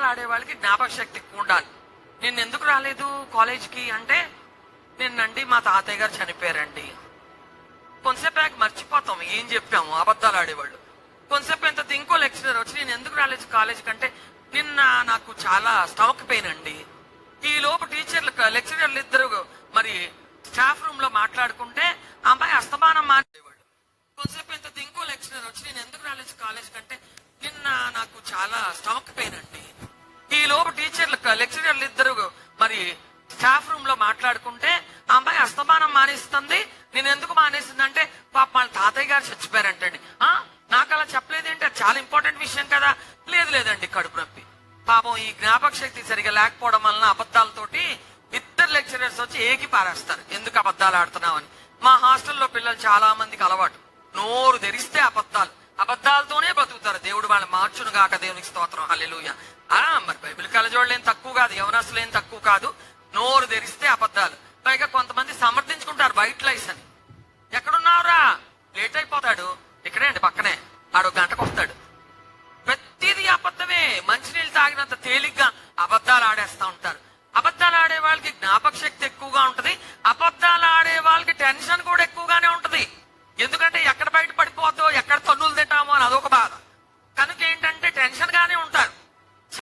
అబద్ధాలు ఆడే వాళ్ళకి జ్ఞాపక శక్తి ఎక్కువ ఉండాలి. నిన్న ఎందుకు రాలేదు కాలేజ్కి అంటే, నిన్నండి మా తాతయ్య గారు చనిపోయారండి. కొంతసేపు మర్చిపోతాం ఏం చెప్పాము అబద్ధాలు ఆడేవాళ్ళు. కొంతసేపు ఎంత ఇంకో లెక్చరర్ వచ్చి నేను ఎందుకు రాలేదు కాలేజ్ కంటే, నిన్న నాకు చాలా స్టమక్ పెయిన్ అండి. ఈ లోపు లెక్చరర్లు ఇద్దరు మరి స్టాఫ్ రూమ్ లో మాట్లాడుకుంటే అమ్మాయి అస్తమానం మాట్లాడేవాళ్ళు. కొంతసేపు ఎంత ఇంకో లెక్చరర్ వచ్చి నేను ఎందుకు రాలేదు కాలేజ్ కంటే, నిన్న నాకు చాలా స్టమక్ పెయిన్ అండి. ఈ లోపు లెక్చరర్లు ఇద్దరు మరి స్టాఫ్ రూమ్ లో మాట్లాడుకుంటే అమ్మాయి అస్తమానం మానేస్తుంది. నేను ఎందుకు మానేసిందంటే, పాప వాళ్ళ తాతయ్య గారు చచ్చిపోయారంటండి. నాకు అలా చెప్పలేదేంటి, అది చాలా ఇంపార్టెంట్ విషయం కదా. లేదండి కడుపు నొప్పి. పాపం ఈ జ్ఞాపక శక్తి సరిగా లేకపోవడం వలన అబద్ధాలతోటి ఇద్దరు లెక్చరర్స్ వచ్చి ఏకి పారేస్తారు, ఎందుకు అబద్ధాలు ఆడుతున్నామని. మా హాస్టల్లో పిల్లలు చాలా మందికి అలవాటు, నోరు తెరిస్తే అబద్ధాలతోనే బతుకుతారు. దేవుడు వాళ్ళని మార్చును గాక, దేవునికి స్తోత్రం, హల్లెలూయా. మరి బైబిల్ కాలేజ్ వాళ్ళు ఏం తక్కువ కాదు, యవనస్తులు ఏం తక్కువ కాదు. నోరు తెరిస్తే అబద్ధాలు. పైగా కొంతమంది సమర్థించుకుంటారు వైట్ లైస్ అని. ఎక్కడున్నావురా, లేట్ అయిపోతాడు, ఇక్కడే అండి పక్కనే, ఆడో గంటకు వస్తాడు. ప్రతిదీ అబద్ధమే. మంచినీళ్ళు తాగినంత తేలిగ్గా అబద్ధాలు ఆడేస్తా ఉంటారు. అబద్ధాలు ఆడే వాళ్ళకి జ్ఞాపక శక్తి ఎక్కువగా ఉంటది. అబద్ధాలు ఆడే వాళ్ళకి టెన్షన్ కూడా ఎక్కువగానే ఉంటది. ఎందుకంటే